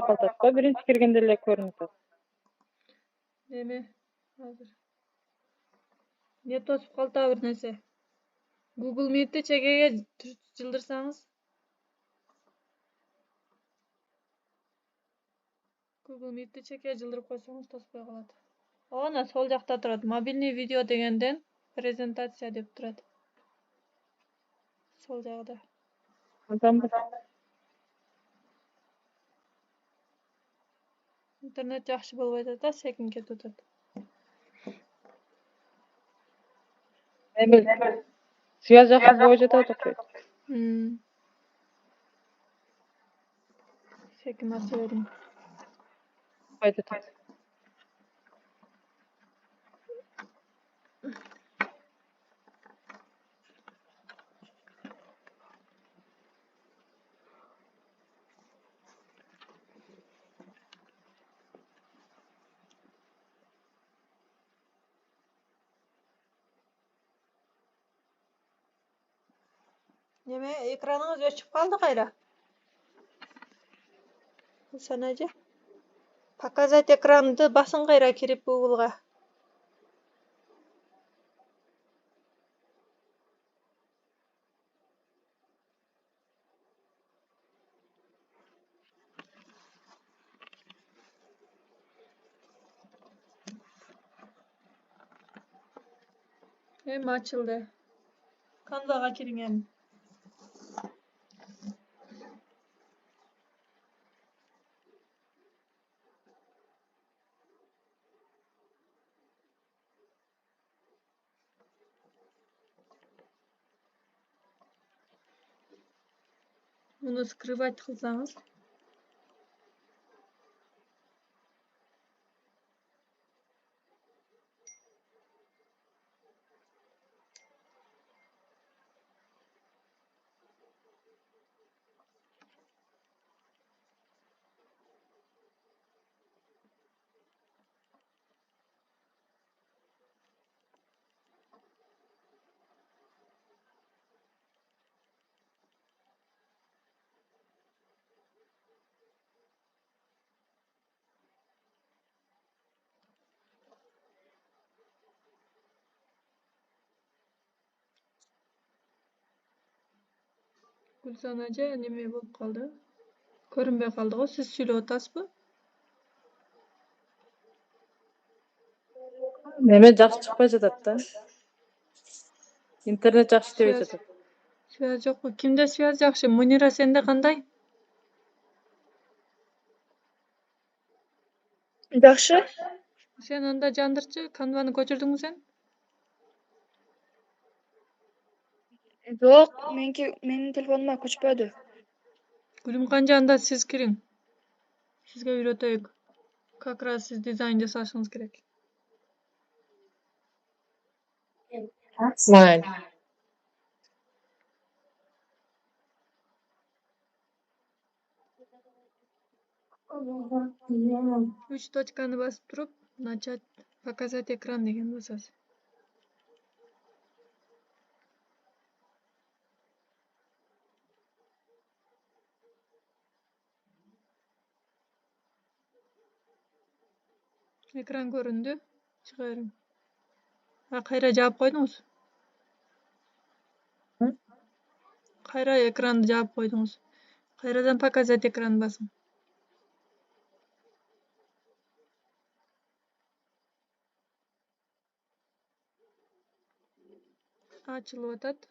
калтатпа биринчи киргенде эле көрүнүп атат. Эми азыр. Не тосуп калды бир нерсе. Google Meet'te çekege çıldırsanız. Google Meet'te çekege çıldırıp koysanız tospay kaladı. Ona sol jakta turат. Mobilniy video degenden prezentatsiya dep turат. Sol jagda. İnternet yaxşı bolbay atат да, sekin ketip atат. Связь жакшы болбой жатат окшойт. Sekin açı verin. Кайда атат? Neme ekranınız öçüp kaldı gayra. Sanacı. Показать экранды басың гайра кирип Google'га. Hem açıldı. Canva'ga kiringen. Bunu скрывать кылсаңыз. Gülsan aja neme bolup kaldı? Көрүнбөй калды го. Siz сүйлөп атасызбы? Неме жакшы чыкпай жатат да. Интернет жакшы иштебей жатат. Связь жокпу? Кимде связь жакшы? Мунира сенде кандай? Жакшы. Sen анда жандырчы, Canva'ны көчүрдүңбү sen? Жок, менин телефонума көчпөдү. Гүлүм канжа анда siz кириң. Sizge үйрөтөйүк. Как раз siz дизайн жасашыңыз керек. Майн. 3 точканы басып туруп, начать показать экран деген басасыз. Экран көрүндү. Чыга бериң. Кайра жаап койдуңуз? Кайра экранды жаап койдуңуз. Кайрадан показать экран басың. Ачылып атат.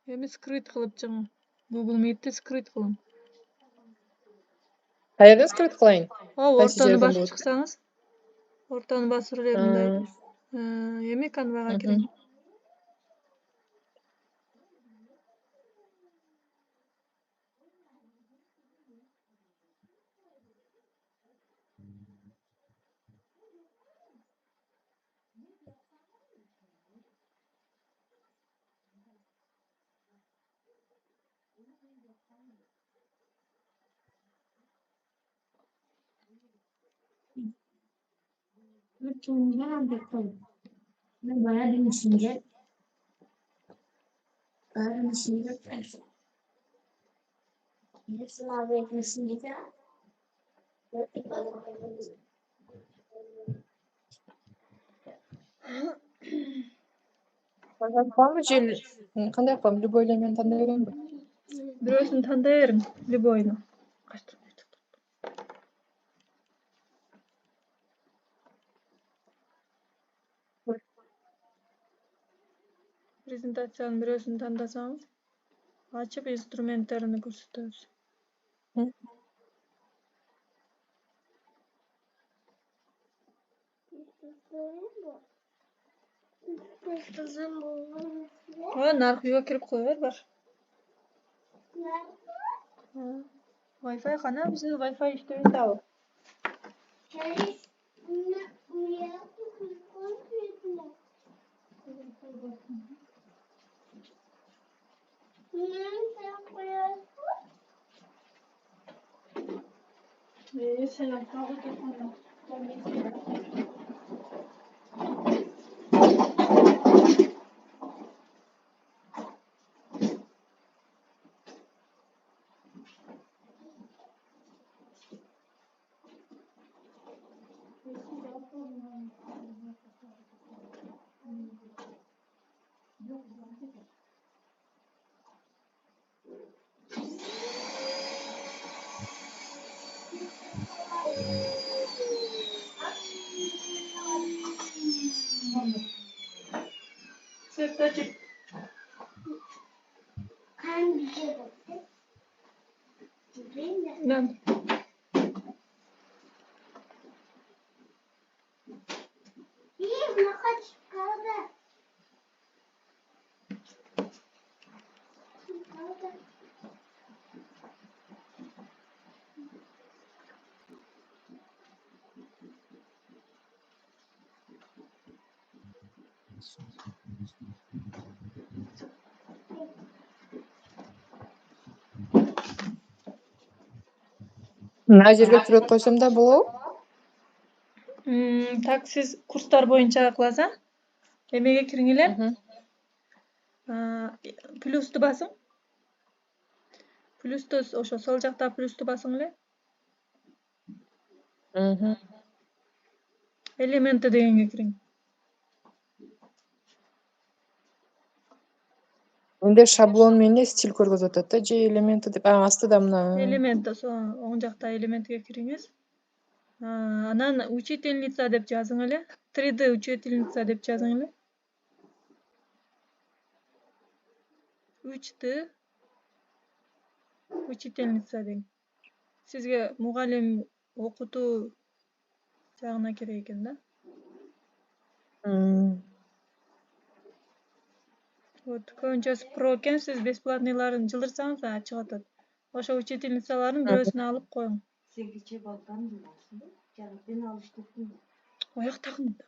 Эми скрыт кылып чыгың. Google Meet'te скрыт кылың. Кайерден скрыт кылайын? Ортаны басып чыксаңыз. Ортаны басып эле мындай. Эми Canva'га кириң. Var mı Jel? Qanday qilamiz? Любой элемент tanday beramizmi? Бирөөсүн тандай бериң, любойну. Презентациянын бирөөсүн тандасаңыз, ачып инструменттерин көрсөтөбүз. Наркыга кирип кое бер бар. Wi-Fi кана биздин Wi-Fi иштебейт дагы. Sen aşağı gitme. Septacık. Ben. Mына жерге сүрөт койсом да болобу? Так сиз курстар боюнча кыласыз, а? Эмеге кириңиле. Плюсту басың. Плюсту ошо сол жакта плюсту басың эле. Элементи дегенге кириң. Менде шаблон менен стиль көргөзүп атат да, же элементи деп. Астыда мына. Элемент, оң жакта элементке кириңиз. Анан учительница деп жазың эле. 3D учительница деп жазың эле. 3D учительница дең. Сизге мугалим окутуу жагына керек экен да. Вот көбүнчөсү про экен, сиз бесплатныйларын жылдырсаңыз чыгып атат. Ошо учительницаларын бирөөсүнө алып коюң. Сегиче балдан жыласың да, жаратын алыштырдың. Аяктагын да.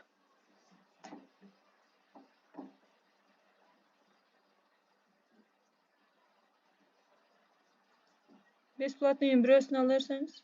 Бесплатныйын бирөөсүнө ала берсеңиз.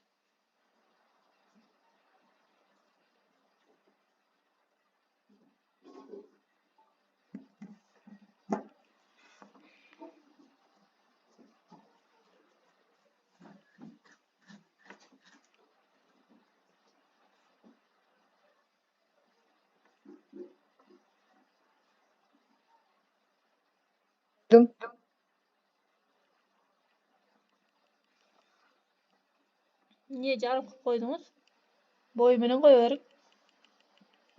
Эмне жарым кылып койдуңуз? Бою менен кое бериң.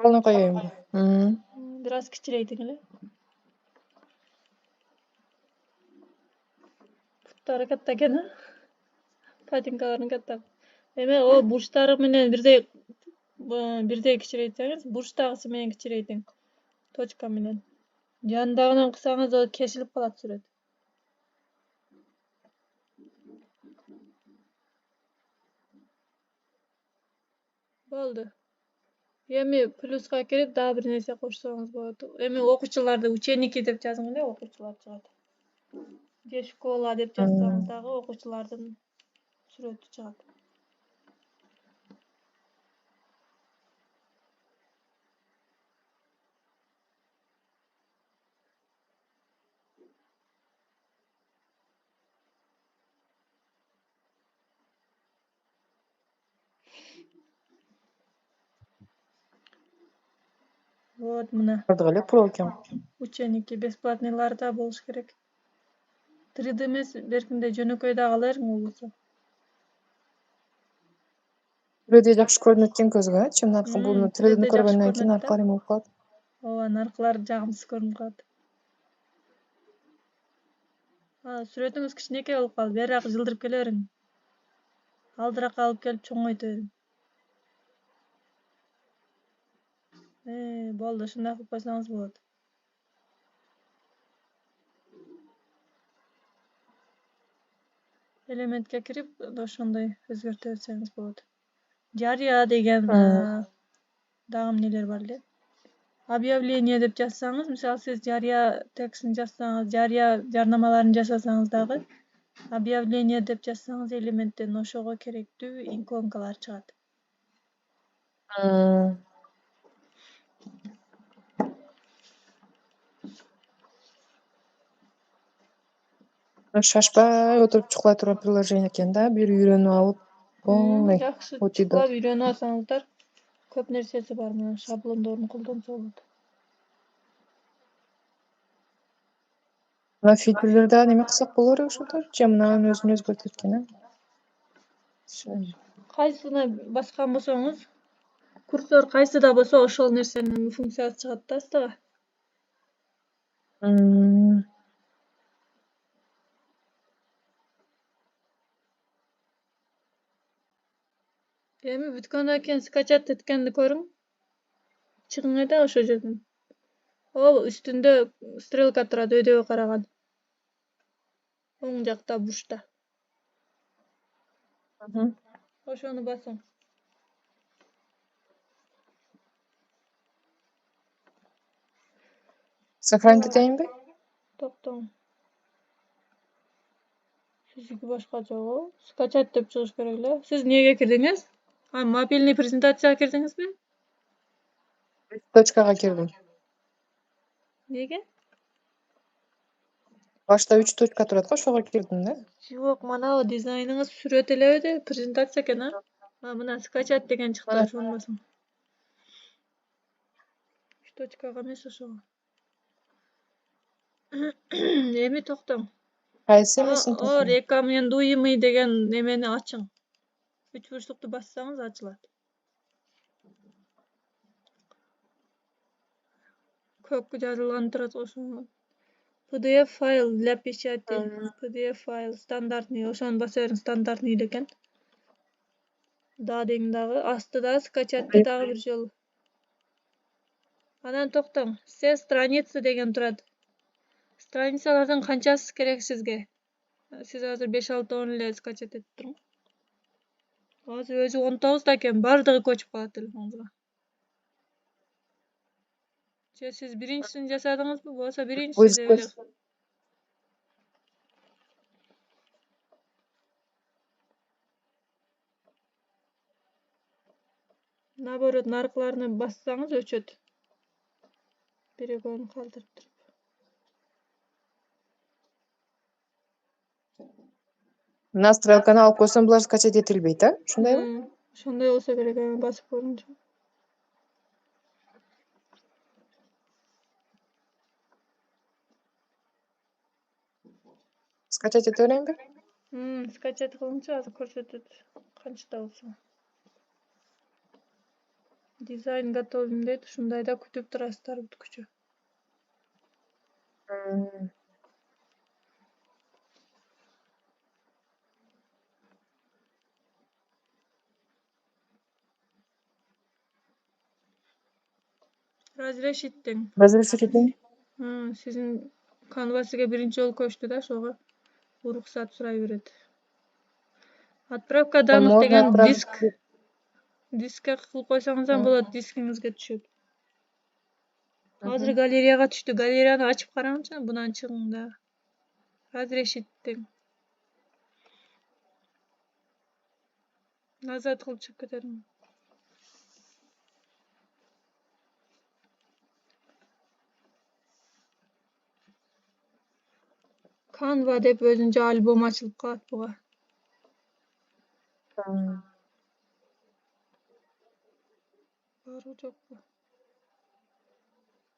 Калын коеюн. Бир аз кичирейтиң эле. Буттары катта экен, а? Патинкаларын катта. Эме о бурчтары менен бирдей кичирейтсеңиз, бурчтагысы менен кичирейтиң. Точка менен. Жандагынан кысаңыз, о кесилип калат сүрөт. Болду. Эми плюска кирип дагы бир нерсе кошсоңуз болот. Эми окуучуларды ученики деп жазың эле, окуучулар чыгат. Же школа деп жазсаңыз дагы окуучулардын сүрөтү чыгат. Вот мына Бардык эле Pro экен. ученики бесплатныйларда болуш керек. 3D эмес, беркинде жөнөкөй да аларың болбосо. Түрөдө жакшы көрүнөт экен көзгө, чымдатка буну 3D'ни Түрөдө жакшы көргөндөн кийин көрүнөт да. аркылары эме болуп калат. Ооба, наркылар жагымсыз көрүнүп калат. Сүрөтүңүз кичинекей болуп калды. Берирак жылдырып келе бериң. Алдыракка алып келип чоңойто бериң. Болду, ушундай кылып койсоңуз болот. Элементке кирип, ошондой өзгөртө берсеңиз болот. Жарыя деген дагы эмнелер бар эле. Объявление деп жазсаңыз, мисалы сиз жарыя текстин жазсаңыз, жарыя жарнамаларын жасасаңыз дагы, объявление деп жазсаңыз элементтен ошого керектүү иконкалар чыгат. Шашпай отуруп чукулай турган приложение экен да, бир үйрөнүп алып, полный Жакшы өтү да. чукулап үйрөнүп алсаңыздар, көп нерсеси бар, мына шаблондорун колдонсо болот. Мына фильтрлер дагы неме кылсак боло береби ошолор? Же мынанын өзүн өзгөртөт экен, Кайсына баскан болсоңуз, курсор кайсыда болсо ошол нерсенин функциясы чыгат да астыга. Эми бүткөндөн кийин скачать эткенди көрүң. Чыгың да ошол жерден. Үстүндө стрелка турат, өйдөбү караган. Оң жакта бушта. Ошону басың. Сохранить этейинби? Токтоң. Сиздики башка жок. Скачать деп чыгыш керек эле. Сиз эмнеге кирдиңиз? Мобильный презентацияга кирдиңизби? Точкага кирдим. Неге? Башта 3 точка турат го, ошого кирдим да. Жок, манабы дизайныңыз сүрөт элеби, презентация экен, мына скачать деген чыкты, ошону басың. 3 точкага эмес ошого. Эми токтоң. Кайсы эмесин токтоң? Рекомендуемый деген немени ачың. 3 бурчтукту бассаңыз ачылат. Көк жазылган турат ошону. PDF файл для печати. PDF файл стандартный, ошону баса бериң, стандартный экен. Да дең дагы, астыда скачатты дагы бир жолу. Анан токтоң, все страницы деген турат. Страницалардын канчасы керек сизге? Сиз азыр 5-6 эле скачать этип туруң. Азыр өзү 19 да экен, бардыгы көчүп калат телефонуңузга. Же сиз биринчисин жасадыңызбы? Болсо биринчиси деп эле. Наоборот, наркыларына бассаңыз өчөт. Бир-экөөнү калтырып туруп. Мына стрелканы алып койсом, булар скачать этилбейт, ушундайбы? Ошондой болсо керек, басып көрүңчү. Скачать эте берейинби? Скачать кылыңчы, азыр көрсөтөт. Канчада болсо. Дизайн готовим дейт, ушундайда күтүп турасыздар бүткүчө. Разрешиттең. Сиздин Canva сизге биринчи жолу көчтү да, ошого уруксат сурай берет. Отправка данных деген дискке кылып койсоңуз ham болот, дискиңизге түшөт. Азыр галереяга түштү. Галереяны ачып караңчы, бунан чыгың да. Разрешиттең. Назад кылып чыгып кетериң. Canva деп өзүнчө альбом ачылып калат буга. Барбы жокпу?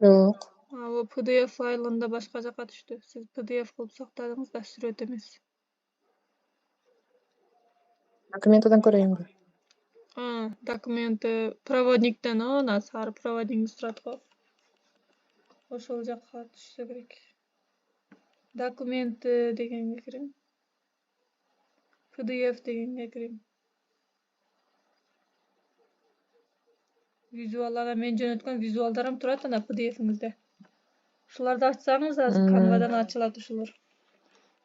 Yok. O PDF faylında başka jaka düştü. Siz PDF kılıp saktadınız da süret emes. Dokumentadan göreyim bir. Dokumenti provodnikten sarı provodnik turatko. Oşol jaka düşse gerek. Dokumenti degenge kiring. PDF degenge kiring. Vizuallara men jönötken vizualdaram turat ana PDF'ingizde. Şularda açsanız azı Canva'dan açılat şular.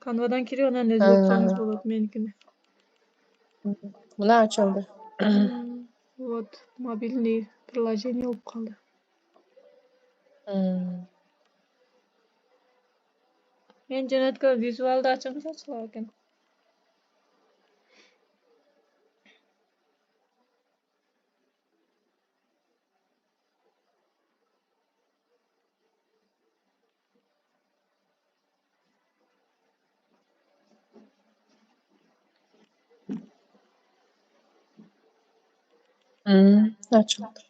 Canva'dan kiriyor ona ne ötsanız bolat menikini. Buna açıldı. Вот, мобильный приложение olup kaldı. Men jönötken vizualda açsanız açılar eken. Açıldı.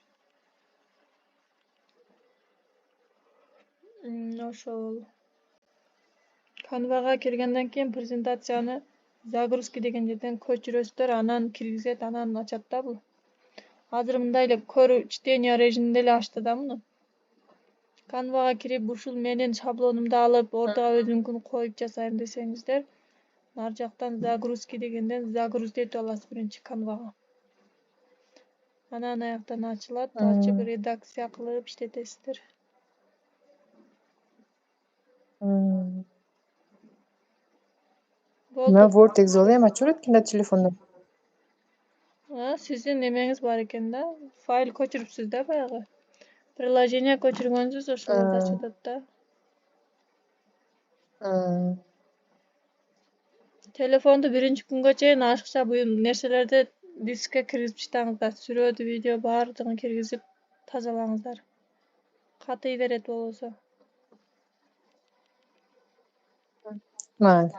Oşol. Canva'ga kirgenden keyin prezentatsiyany загрузки деген жерден көчүрөсүздөр, анан киргизет, анан ачат да бул. Азыр мындай эле көрүү чтение режиминде эле ачты да муну. Canva'ga кирип ушул менин шаблонумду алып, ортого өзүңкүн коюп жасайм десеңиздер, ар жактан загрузки дегенден загруздить этип аласыз биринчи Canva'га. Анан аяктан ачылат, ачып редакция кылып иштетесиздер. Ben Word Excel olayım açıyor etkinde telefonda. Sizin emеңиз бар экен да. Файл көчүрүпсүз да баягы. Приложение көчүргөнсүз ошолорду ачатат да. Telefondu birinci күнгө чейин ашыкча буюм нерселерди дискке киргизип чыгыңыздар. Сүрөт, видео баардыгын киргизип тазалаңыздар. Катый берет болбосо. Mayli.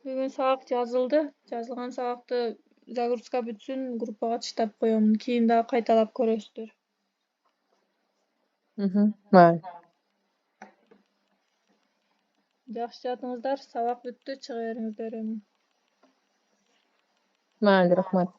Бүгүн сабак жазылды. Жазылган сабакты загрузка бүтсүн, группага таштап коёмун. Кийин дагы кайталап көрөсүздөр. Mayli. Жакшы жатыңыздар. Сабак бүттү, чыга бериңиздер. Mayli, rahmat.